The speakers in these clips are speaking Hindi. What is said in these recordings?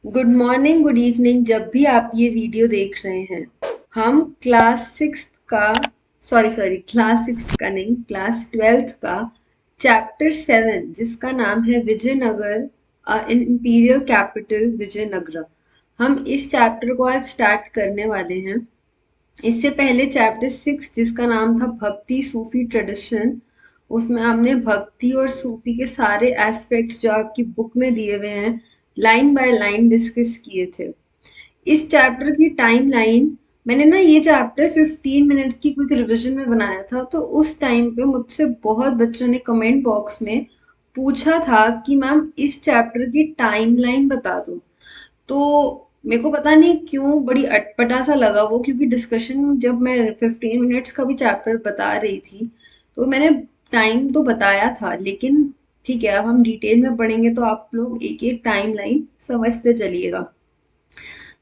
गुड मॉर्निंग, गुड इवनिंग, जब भी आप ये वीडियो देख रहे हैं। हम क्लास सिक्स्थ का क्लास सिक्स्थ का नहीं, क्लास ट्वेल्थ का चैप्टर 7 जिसका नाम है विजयनगर इंपीरियल कैपिटल विजयनगरा। हम इस चैप्टर को आज स्टार्ट करने वाले हैं। इससे पहले चैप्टर 6 जिसका नाम था भक्ति सूफी ट्रेडिशन, उसमें हमने भक्ति और सूफी के सारे एस्पेक्ट्स जो आपकी बुक में दिए हुए हैं लाइन बाय लाइन डिस्कस किए थे। इस चैप्टर की टाइम लाइन, मैंने ना ये चैप्टर 15 मिनट्स की क्विक रिविजन में बनाया था, तो उस टाइम पे मुझसे बहुत बच्चों ने कमेंट बॉक्स में पूछा था कि मैम इस चैप्टर की टाइम लाइन बता दो। तो मेरे को पता नहीं क्यों बड़ी अटपटा सा लगा वो, क्योंकि डिस्कशन जब मैं 15 मिनट्स का भी चैप्टर बता रही थी तो मैंने टाइम तो बताया था, लेकिन ठीक है, अब हम डिटेल में पढ़ेंगे तो आप लोग एक एक टाइम लाइन समझते चलिएगा।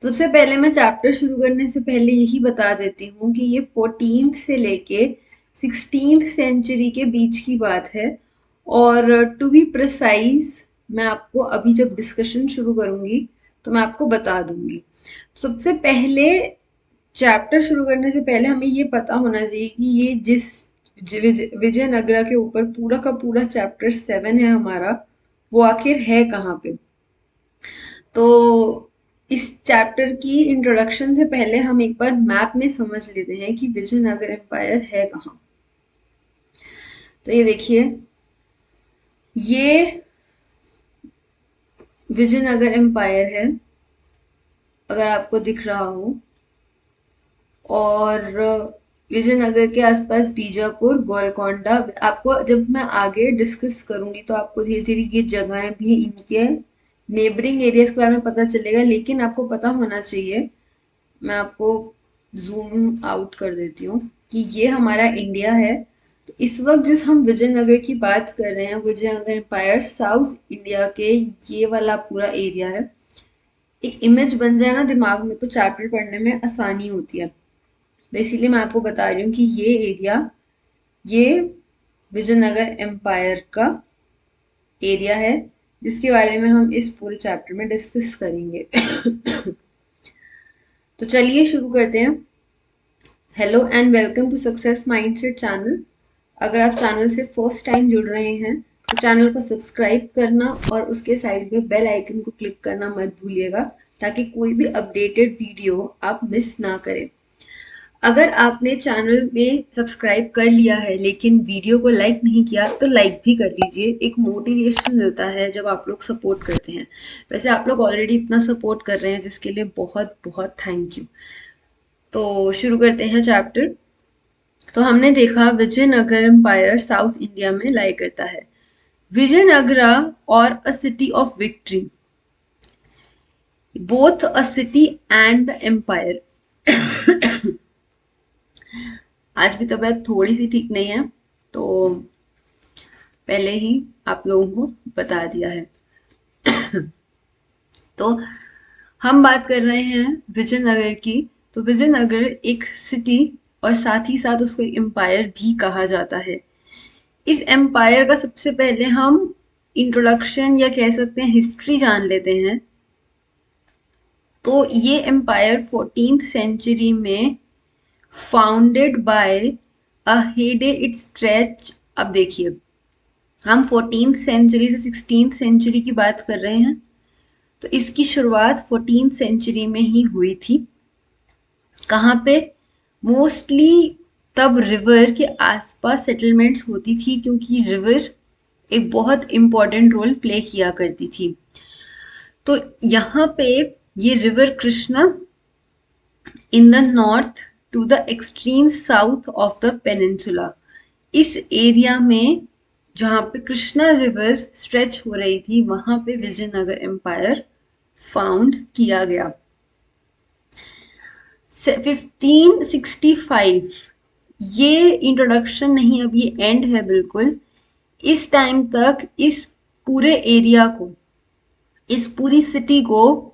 तो सबसे पहले मैं चैप्टर शुरू करने से पहले यही बता देती हूँ कि ये 14th से लेके 16th सेंचुरी के बीच की बात है। और टू बी प्रिसाइज, मैं आपको अभी जब डिस्कशन शुरू करूंगी तो मैं आपको बता दूंगी। सबसे पहले चैप्टर शुरू करने से पहले हमें ये पता होना चाहिए कि ये जिस विजयनगरा के ऊपर पूरा का पूरा चैप्टर 7 है हमारा, वो आखिर है कहाँ पे। तो इस चैप्टर की इंट्रोडक्शन से पहले हम एक बार मैप में समझ लेते हैं कि विजयनगर एम्पायर है कहाँ। तो ये देखिए, ये विजयनगर एम्पायर है, अगर आपको दिख रहा हो। और विजयनगर के आसपास बीजापुर, गोलकोंडा, आपको जब मैं आगे डिस्कस करूंगी तो आपको धीरे धीरे ये जगहें भी, इनके नेबरिंग एरियाज के बारे में पता चलेगा। लेकिन आपको पता होना चाहिए, मैं आपको जूम आउट कर देती हूँ, कि ये हमारा इंडिया है। तो इस वक्त जिस हम विजयनगर की बात कर रहे हैं, विजयनगर एम्पायर साउथ इंडिया के ये वाला पूरा एरिया है। एक इमेज बन जाए ना दिमाग में तो चैप्टर पढ़ने में आसानी होती है। तो इसीलिए मैं आपको बता रही हूँ कि ये एरिया, ये विजयनगर एम्पायर का एरिया है, जिसके बारे में हम इस पूरे चैप्टर में डिस्कस करेंगे। तो चलिए शुरू करते हैं। Hello and welcome to success mindset channel. अगर आप चैनल से फर्स्ट टाइम जुड़ रहे हैं तो चैनल को सब्सक्राइब करना और उसके साइड में बेल आइकन को क्लिक करना मत भूलिएगा, ताकि कोई भी अपडेटेड वीडियो आप मिस ना करें। अगर आपने चैनल में सब्सक्राइब कर लिया है लेकिन वीडियो को लाइक नहीं किया तो लाइक भी कर लीजिए। एक मोटिवेशन मिलता है जब आप लोग सपोर्ट करते हैं। वैसे आप लोग ऑलरेडी इतना सपोर्ट कर रहे हैं जिसके लिए बहुत बहुत थैंक यू। तो शुरू करते हैं चैप्टर। तो हमने देखा विजयनगर एम्पायर साउथ इंडिया में लाई करता है। विजयनगरा और a city of victory, both a city and the empire. आज भी तबीयत थोड़ी सी ठीक नहीं है, तो पहले ही आप लोगों को बता दिया है। तो हम बात कर रहे हैं विजयनगर की। तो विजयनगर एक सिटी और साथ ही साथ उसको एक एम्पायर भी कहा जाता है। इस एम्पायर का सबसे पहले हम इंट्रोडक्शन या कह सकते हैं हिस्ट्री जान लेते हैं। तो ये एम्पायर 14th सेंचुरी में फाउंडेड बाय अ हेडे इट स्ट्रेच। अब देखिए, हम 14th सेंचुरी से 16th सेंचुरी की बात कर रहे हैं, तो इसकी शुरुआत 14th सेंचुरी में ही हुई थी। कहाँ पे? मोस्टली तब रिवर के आसपास सेटलमेंट्स होती थी, क्योंकि रिवर एक बहुत इम्पोर्टेंट रोल प्ले किया करती थी। तो यहाँ पे ये river Krishna in the north to the extreme south of the peninsula, इस एरिया में जहाँ पे कृष्णा रिवर स्ट्रेच हो रही थी, वहां पे विजयनगर एम्पायर फाउंड किया गया। 1565, ये इंट्रोडक्शन नहीं, अब ये एंड है बिल्कुल। इस टाइम तक इस पूरे एरिया को, इस पूरी सिटी को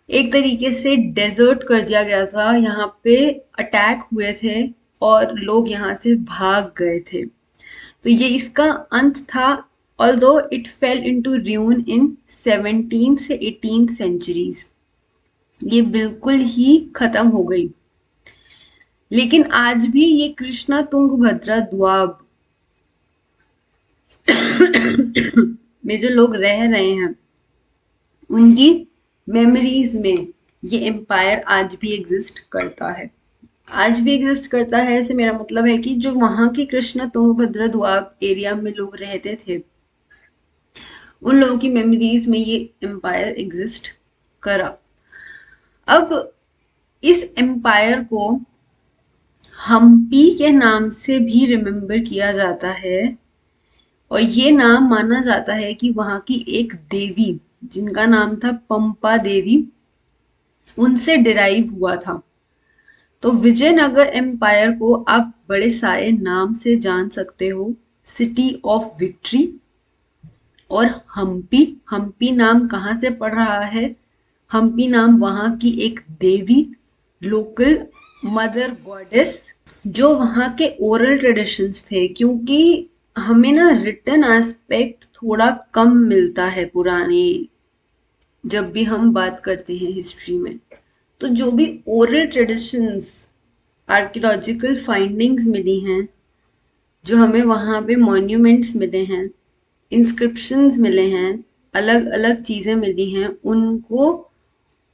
एक तरीके से डेजर्ट कर दिया गया था। यहाँ पे अटैक हुए थे और लोग यहाँ से भाग गए थे। तो ये इसका अंत था although it fell into ruin in 17th से 18th centuries. ये बिल्कुल ही खत्म हो गई, लेकिन आज भी ये कृष्णा तुंगभद्रा द्वाब में जो लोग रह रहे हैं उनकी मेमोरीज में ये एम्पायर आज भी एग्जिस्ट करता है. आज भी एग्जिस्ट करता है ऐसे मेरा मतलब है कि जो वहां की कृष्णा तुंगभद्रा द्वाब एरिया में लोग रहते थे उन लोगों की मेमोरीज में ये एम्पायर एग्जिस्ट करा. अब इस एम्पायर को हम्पी के नाम से भी रिमेम्बर किया जाता है और ये नाम माना जाता है कि वहां की एक देवी जिनका नाम था पंपा देवी उनसे डिराइव हुआ था. तो विजयनगर एम्पायर को आप बड़े सारे नाम से जान सकते हो, सिटी ऑफ विक्ट्री और हम्पी. हम्पी नाम कहाँ से पड़ रहा है? हम्पी नाम वहां की एक देवी, लोकल मदर गॉडेस, जो वहां के ओरल ट्रेडिशंस थे. क्योंकि हमें ना रिटन एस्पेक्ट थोड़ा कम मिलता है पुराने जब भी हम बात करते हैं हिस्ट्री में, तो जो भी ओरल ट्रेडिशंस आर्कियोलॉजिकल फाइंडिंग्स मिली हैं, जो हमें वहाँ पे मॉन्यूमेंट्स मिले हैं, इंस्क्रिप्शंस मिले हैं, अलग अलग चीज़ें मिली हैं, उनको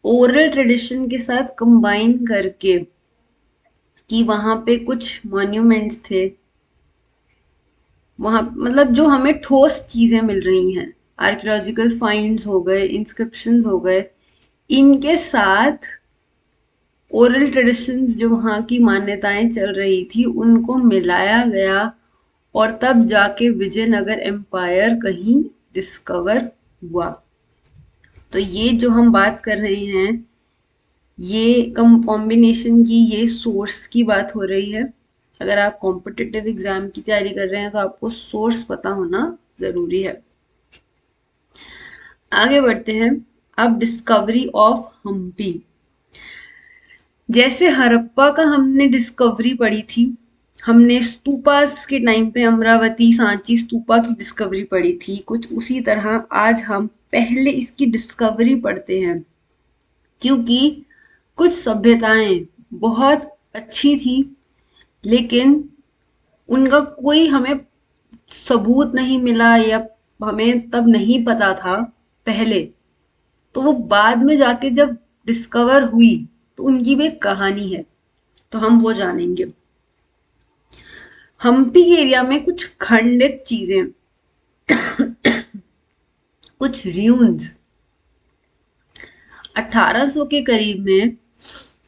ओरल ट्रेडिशन के साथ कंबाइन करके कि वहाँ पे कुछ मॉन्यूमेंट्स थे, वहाँ मतलब जो हमें ठोस चीज़ें मिल रही हैं, आर्कियोलॉजिकल फाइंड्स हो गए, इंस्क्रिप्शंस हो गए, इनके साथ ओरल ट्रेडिशंस जो वहाँ की मान्यताएं चल रही थी उनको मिलाया गया और तब जाके विजयनगर एम्पायर कहीं डिस्कवर हुआ. तो ये जो हम बात कर रहे हैं ये कॉम्बिनेशन की, ये सोर्स की बात हो रही है. अगर आप कॉम्पिटिटिव एग्जाम की तैयारी कर रहे हैं तो आपको सोर्स पता होना जरूरी है. आगे बढ़ते हैं. अब डिस्कवरी ऑफ हम्पी. जैसे हड़प्पा का हमने डिस्कवरी पढ़ी थी, हमने स्तूपास के टाइम पे अमरावती सांची स्तूपा की डिस्कवरी पढ़ी थी, कुछ उसी तरह आज हम पहले इसकी डिस्कवरी पढ़ते हैं. क्योंकि कुछ सभ्यताएं बहुत अच्छी थी लेकिन उनका कोई हमें सबूत नहीं मिला या हमें तब नहीं पता था पहले, तो वो बाद में जाके जब डिस्कवर हुई तो उनकी भी एक कहानी है, तो हम वो जानेंगे. हम्पी के एरिया में कुछ खंडित चीजें, कुछ र्यून्स 1800 के करीब में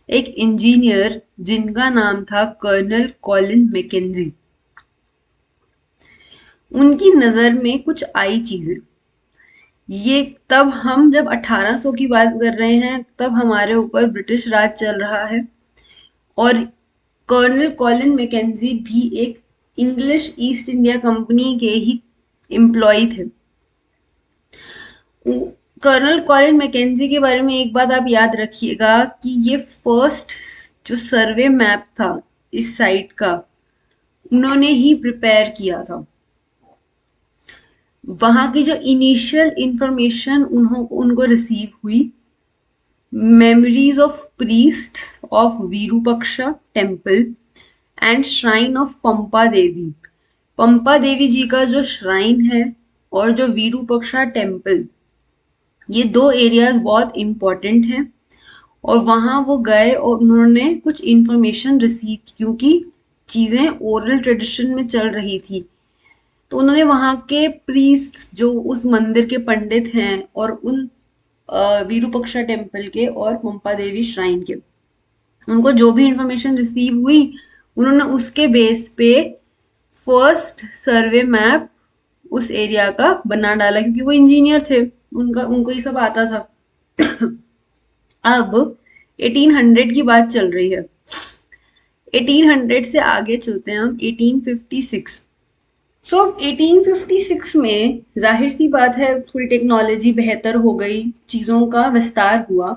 एक इंजीनियर जिनका नाम था कर्नल कॉलिन मैकेंजी, उनकी नजर में कुछ आई चीजें. ये तब हम जब 1800 की बात कर रहे हैं तब हमारे ऊपर ब्रिटिश राज चल रहा है और कर्नल कॉलिन मैकेंजी भी एक इंग्लिश ईस्ट इंडिया कंपनी के ही एम्प्लॉय थे. कर्नल कॉलिन मैकेंजी के बारे में एक बात आप याद रखिएगा कि ये फर्स्ट जो सर्वे मैप था इस साइट का उन्होंने ही प्रिपेयर किया था. वहां की जो इनिशियल इंफॉर्मेशन उनको रिसीव हुई, memories of priests of Virupaksha temple and shrine of Pampa Devi. Pampa Devi ji का जो श्राइन है और जो विरूपक्षा टेम्पल, ये दो एरियाज बहुत इंपॉर्टेंट हैं और वहां वो गए और उन्होंने कुछ इंफॉर्मेशन रिसीव, क्योंकि चीजें ओरल ट्रेडिशन में चल रही थी, तो उन्होंने वहां के प्रीस्ट जो उस मंदिर के पंडित हैं और उन विरूपक्षा टेम्पल के और पंपा देवी श्राइन के, उनको जो भी इंफॉर्मेशन रिसीव हुई उन्होंने उसके बेस पे फर्स्ट सर्वे मैप उस एरिया का बना डाला, क्योंकि वो इंजीनियर थे, उनको ये सब आता था. अब 1800 की बात चल रही है. 1800 से आगे चलते हैं हम 1856. सो 1856 में जाहिर सी बात है थोड़ी टेक्नोलॉजी बेहतर हो गई, चीज़ों का विस्तार हुआ.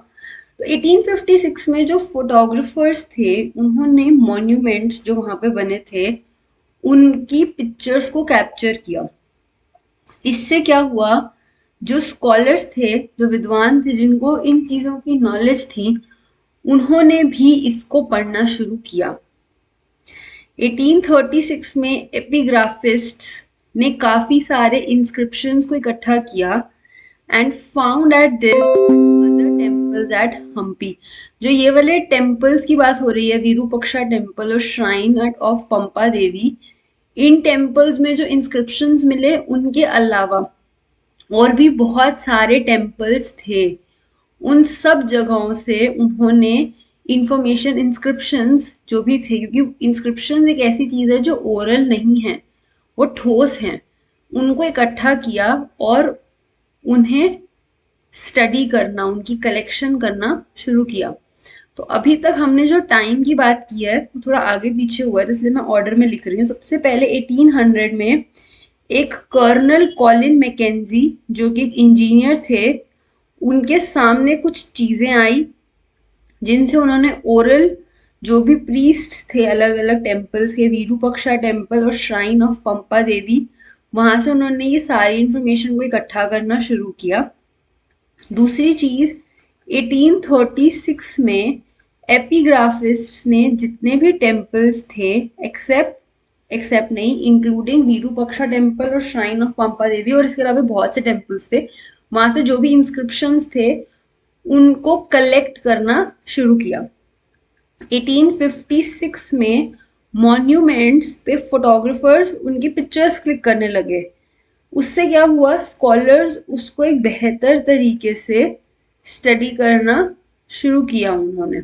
तो 1856 में जो फोटोग्राफर्स थे उन्होंने मॉन्यूमेंट्स जो वहाँ पे बने थे उनकी पिक्चर्स को कैप्चर किया. इससे क्या हुआ, जो स्कॉलर्स थे, जो विद्वान थे, जिनको इन चीजों की नॉलेज थी, उन्होंने भी इसको पढ़ना शुरू किया। 1836 में एपिग्राफिस्ट्स ने काफी सारे इंस्क्रिप्शंस को इकट्ठा किया and found at this other temples at Hampi. जो ये वाले टेम्पल्स की बात हो रही है, विरूपक्षा टेम्पल और shrine at of Pampa Devi, इन टेम्पल्स में जो इंस्क्रिप्शंस मिले उनके अलावा और भी बहुत सारे टेम्पल्स थे। उन सब जगहों से उन्होंने इंफॉर्मेशन, इंस्क्रिप्शंस जो भी थे, क्योंकि इंस्क्रिप्शन एक ऐसी चीज है जो ओरल नहीं है, वो ठोस हैं, उनको इकट्ठा किया और उन्हें स्टडी करना, उनकी कलेक्शन करना शुरू किया। तो अभी तक हमने जो टाइम की बात की है वो थोड़ा आगे पीछे हुआ है, तो इसलिए मैं ऑर्डर में लिख रही हूँ। सबसे पहले 1800 में एक कर्नल कॉलिन मैकेंजी, जो कि एक इंजीनियर थे, उनके सामने कुछ चीजें आई जिनसे उन्होंने ओरल, जो भी प्रीस्ट थे अलग अलग टेम्पल्स के, विरूपक्षा टेम्पल और श्राइन ऑफ पंपा देवी, वहां से उन्होंने ये सारी इंफॉर्मेशन को इकट्ठा करना शुरू किया। दूसरी चीज, 1836 में एपिग्राफिस्ट्स ने जितने भी टेम्पल्स थे, एक्सेप्ट नहीं, इंक्लूडिंग विरूपक्षा टेम्पल और श्राइन ऑफ पंपा देवी, और इसके अलावा बहुत से टेम्पल्स थे, वहां से जो भी इंस्क्रिप्शंस थे उनको कलेक्ट करना शुरू किया। 1856 में मॉन्यूमेंट्स पे फोटोग्राफर्स उनकी पिक्चर्स क्लिक करने लगे। उससे क्या हुआ, स्कॉलर्स उसको एक बेहतर तरीके से स्टडी करना शुरू किया उन्होंने।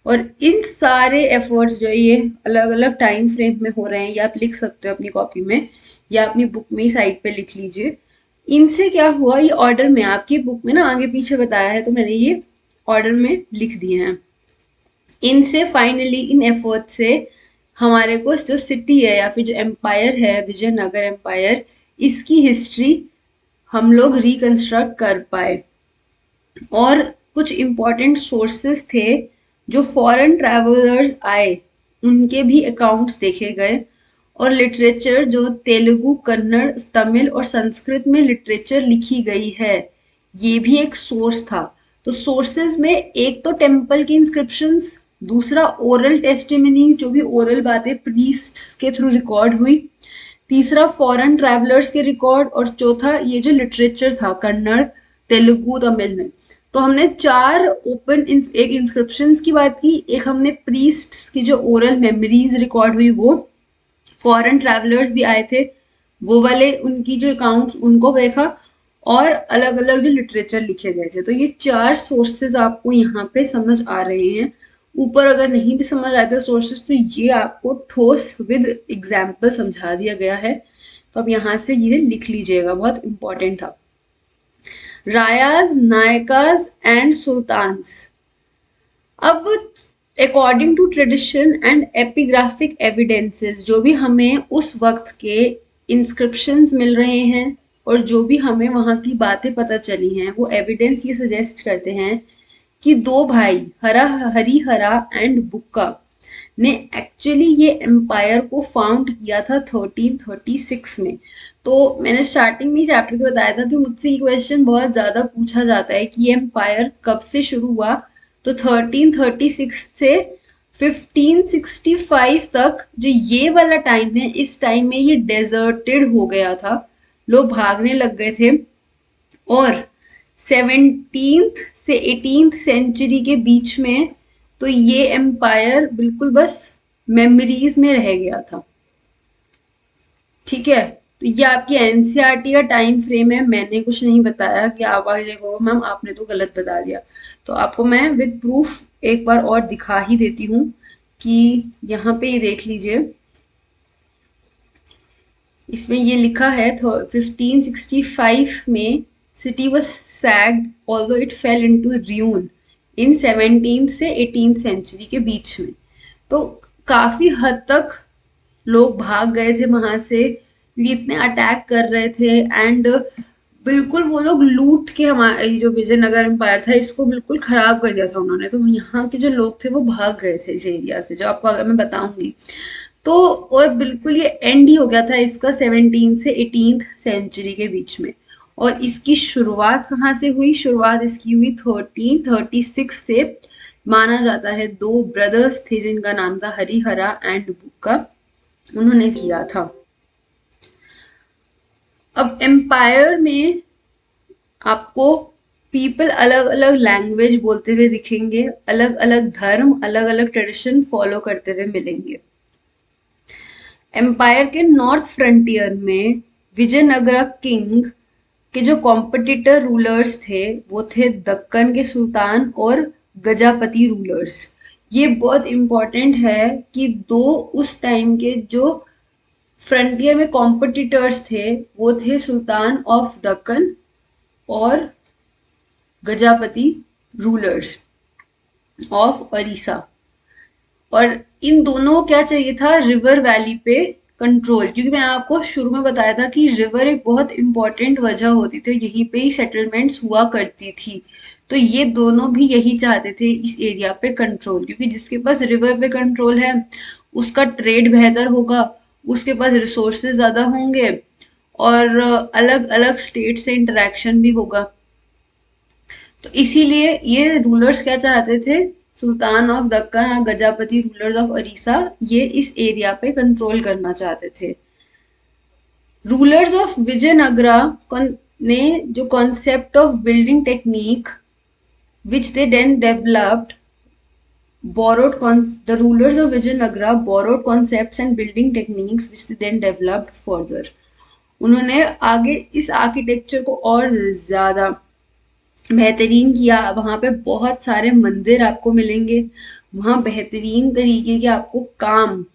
और इन सारे एफर्ट्स जो ये अलग अलग टाइम फ्रेम में हो रहे हैं, या आप लिख सकते हो अपनी कॉपी में या अपनी बुक में ही साइड पे लिख लीजिए। इनसे क्या हुआ, ये ऑर्डर में आपकी बुक में ना आगे पीछे बताया है, तो मैंने ये ऑर्डर में लिख दिए हैं। इनसे फाइनली, इन एफर्ट से हमारे को जो सिटी है या फिर जो एम्पायर है, विजयनगर एम्पायर, इसकी हिस्ट्री हम लोग रिकंस्ट्रक्ट कर पाए। और कुछ इम्पोर्टेंट सोर्सेस थे, जो फॉरेन ट्रैवलर्स आए उनके भी अकाउंट्स देखे गए, और लिटरेचर जो तेलुगु, कन्नड़, तमिल और संस्कृत में लिटरेचर लिखी गई है, ये भी एक सोर्स था। तो सोर्सेज में एक तो टेम्पल की इंस्क्रिप्शंस, दूसरा ओरल टेस्टिमनीज, जो भी ओरल बातें प्रीस्ट्स के थ्रू रिकॉर्ड हुई, तीसरा फॉरेन ट्रैवलर्स के रिकॉर्ड, और चौथा ये जो लिटरेचर था कन्नड़, तेलुगु, तमिल में। तो हमने चार ओपन एक इंस्क्रिप्शंस की बात की, एक हमने प्रीस्ट्स की जो ओरल मेमोरीज रिकॉर्ड हुई वो, फॉरेन ट्रैवलर्स भी आए थे वो वाले, उनकी जो अकाउंट्स उनको देखा, और अलग अलग जो लिटरेचर लिखे गए थे। तो ये चार सोर्सेज आपको यहाँ पे समझ आ रहे हैं। ऊपर अगर नहीं भी समझ आते सोर्सेज, तो ये आपको ठोस विद एग्जाम्पल समझा दिया गया है। तो अब यहाँ से ये लिख लीजिएगा, बहुत इंपॉर्टेंट था। Rayas, Nayakas and sultans. अब according to tradition and epigraphic evidences, जो भी हमें उस वक्त के इंस्क्रिप्शंस मिल रहे हैं और जो भी हमें वहाँ की बातें पता चली हैं, वो एविडेंस ये सजेस्ट करते हैं कि दो भाई हरिहरा एंड बुक्का ने एक्चुअली ये एम्पायर को फाउंड किया था 1336 में। तो मैंने स्टार्टिंग में चैप्टर के बताया था कि मुझसे ये क्वेश्चन बहुत ज़्यादा पूछा जाता है कि ये एम्पायर कब से शुरू हुआ। तो 1336 से 1565 तक जो ये वाला टाइम है, इस टाइम में ये डेजर्टेड हो गया था, लोग भागने लग गए थे। और 17th से 18th सेंचुरी के बीच में तो ये एम्पायर बिल्कुल बस मेमोरीज में रह गया था। ठीक है, तो ये आपकी एनसीईआरटी का टाइम फ्रेम है, मैंने कुछ नहीं बताया कि आप आगे कहो मैम आपने तो गलत बता दिया। तो आपको मैं विद प्रूफ एक बार और दिखा ही देती हूँ कि यहाँ पे ये देख लीजिए, इसमें ये लिखा है 1565 में city was sacked although it fell into ruin in 17th से 18th सेंचुरी के बीच में। तो काफी हद तक लोग भाग गए थे वहां से, क्योंकि इतने अटैक कर रहे थे, एंड बिल्कुल वो लोग लूट के हमारे जो विजयनगर एम्पायर था इसको बिल्कुल खराब कर दिया था उन्होंने। तो यहाँ के जो लोग थे वो भाग गए थे इस एरिया से, जो आपको अगर मैं बताऊंगी। तो और बिल्कुल ये एंड ही हो गया था इसका 17 से 18 सेंचुरी के बीच में। और इसकी शुरुआत कहाँ से हुई? शुरुआत इसकी हुई 1336 से। माना जाता है दो ब्रदर्स थे जिनका नाम था हरिहरा एंड बुक्का, उन्होंने किया था। अब एम्पायर में आपको पीपल अलग अलग लैंग्वेज बोलते हुए दिखेंगे, अलग अलग धर्म, अलग अलग ट्रेडिशन फॉलो करते हुए मिलेंगे। एम्पायर के नॉर्थ फ्रंटियर में विजयनगरा किंग के जो कॉम्पिटिटर रूलर्स थे वो थे दक्कन के सुल्तान और गजापति रूलर्स। ये बहुत इंपॉर्टेंट है कि दो उस टाइम के जो फ्रंटियर में कॉम्पिटिटर्स थे वो थे सुल्तान ऑफ दक्कन और गजापति रूलर्स ऑफ ओडिशा। और इन दोनों को क्या चाहिए था? रिवर वैली पे कंट्रोल, क्योंकि मैंने आपको शुरू में बताया था कि रिवर एक बहुत इंपॉर्टेंट वजह होती थी, यहीं पे ही सेटलमेंट्स हुआ करती थी। तो ये दोनों भी यही चाहते थे, इस एरिया पे कंट्रोल, क्योंकि जिसके पास रिवर पे कंट्रोल है उसका ट्रेड बेहतर होगा, उसके पास रिसोर्सेज ज्यादा होंगे और अलग अलग स्टेट से इंटरेक्शन भी होगा। तो इसीलिए ये रूलर्स क्या चाहते थे? सुल्तान ऑफ दक्कन और गजापति रूलर्स ऑफ ओडिशा ये इस एरिया पे कंट्रोल करना चाहते थे। रूलर्स ऑफ विजयनगरा ने जो concept of building technique which they then developed the rulers of Vijayanagara borrowed concepts and building techniques which they then developed further। उन्होंने आगे इस आर्किटेक्चर को और ज्यादा बेहतरीन किया। वहां पे बहुत सारे मंदिर आपको मिलेंगे, वहां बेहतरीन तरीके के आपको काम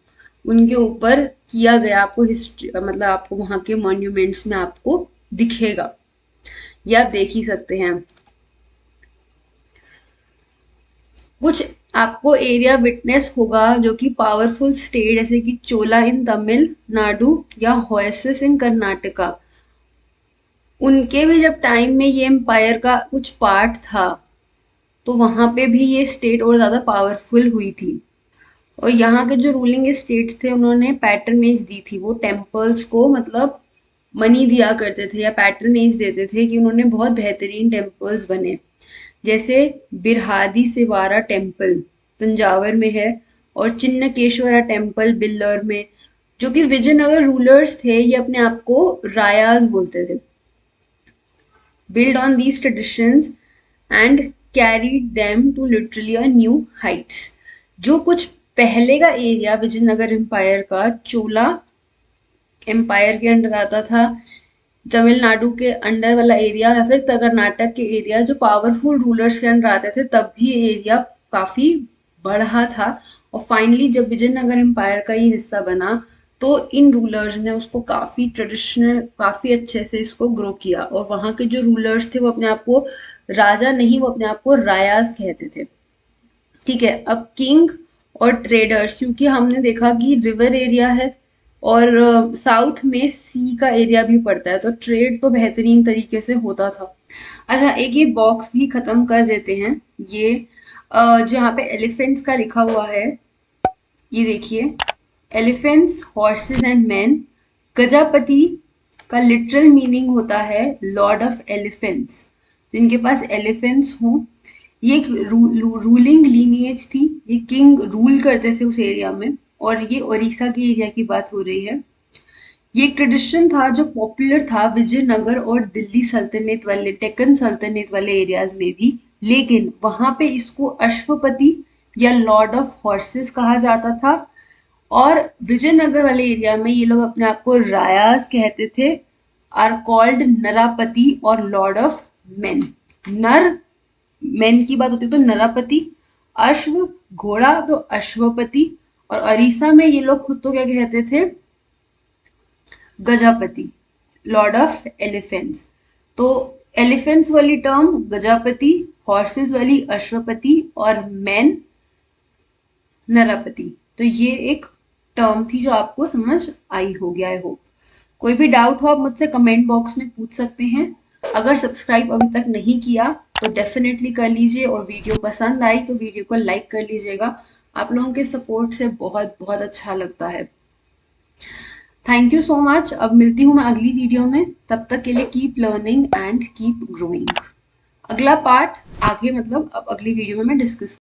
उनके ऊपर किया गया, आपको हिस्ट्री मतलब आपको वहां के मॉन्यूमेंट्स में आपको दिखेगा, ये आप देख ही सकते हैं। कुछ आपको एरिया विटनेस होगा जो कि पावरफुल स्टेट जैसे कि चोला इन तमिलनाडु या होयसस इन कर्नाटका, उनके भी जब टाइम में ये एम्पायर का कुछ पार्ट था तो वहां पे भी ये स्टेट और ज्यादा पावरफुल हुई थी। और यहाँ के जो रूलिंग स्टेट्स थे उन्होंने पैटर्नेज दी थी, वो टेम्पल्स को मतलब मनी दिया करते थे या पैटर्नेज देते थे कि उन्होंने बहुत बेहतरीन टेम्पल्स बने। जैसे बिरहादी सिवारा टेम्पल तंजावर में है और चिन्नकेश्वरा टेम्पल बिल्लौर में। जो कि विजयनगर रूलर्स थे ये अपने आप को रायाज बोलते थे। build on these traditions and carried them to literally a new heights। जो कुछ पहले का एरिया विजयनगर एम्पायर का चोला एम्पायर के अंडर आता था, तमिलनाडु के अंडर वाला एरिया या फिर कर्नाटक के एरिया जो पावरफुल रूलर्स के अंडर आते थे, तब भी ये एरिया काफी बढ़ा था। और फाइनली जब विजयनगर एम्पायर का ये हिस्सा बना तो इन रूलर्स ने उसको काफी ट्रेडिशनल, काफी अच्छे से इसको ग्रो किया। और वहां के जो रूलर्स थे वो अपने आप को राजा नहीं, वो अपने आप को रायाज कहते थे। ठीक है, अब किंग और ट्रेडर्स, क्योंकि हमने देखा कि रिवर एरिया है और साउथ में सी का एरिया भी पड़ता है, तो ट्रेड तो बेहतरीन तरीके से होता था। अच्छा, एक ये बॉक्स भी खत्म कर देते हैं। ये जहाँ पे एलिफेंट्स का लिखा हुआ है, ये देखिए, elephants horses and man. Gajapati का लिटरल मीनिंग होता है लॉर्ड ऑफ एलिफेंट्स, जिनके पास एलिफेंट्स हों। ये एक रूलिंग लीनिएज थी, ये किंग रूल करते थे उस एरिया में। और ये ओडिशा के एरिया की बात हो रही है। ये एक ट्रेडिशन था जो पॉपुलर था विजयनगर और दिल्ली सल्तनत वाले, डेक्कन सल्तनत वाले एरियाज में भी। लेकिन वहां पे इसको अश्वपति या लॉर्ड ऑफ हॉर्सेस कहा जाता था। और विजयनगर वाले एरिया में ये लोग अपने आप को रायास कहते थे, आर कॉल्ड नरापति और लॉर्ड ऑफ मेन। नर मेन की बात होती तो नरापति, अश्व घोड़ा तो अश्वपति, और ओडिशा में ये लोग खुद तो क्या कहते थे? Gajapati, Lord of elephants. तो एलिफेंट्स वाली टर्म गजापति, हॉर्सेस वाली अश्वपति और मैन नरापति। तो ये एक टर्म थी जो आपको समझ आई होगी, आई होप। कोई भी डाउट हो आप मुझसे कमेंट बॉक्स में पूछ सकते हैं। अगर सब्सक्राइब अभी तक नहीं किया तो डेफिनेटली कर लीजिए, और वीडियो पसंद आई तो वीडियो को लाइक कर लीजिएगा। आप लोगों के सपोर्ट से बहुत बहुत अच्छा लगता है। Thank you so much. अब मिलती हूँ मैं अगली वीडियो में, तब तक के लिए keep learning and keep growing. अगला पार्ट आगे मतलब अब अगली वीडियो में मैं डिस्कस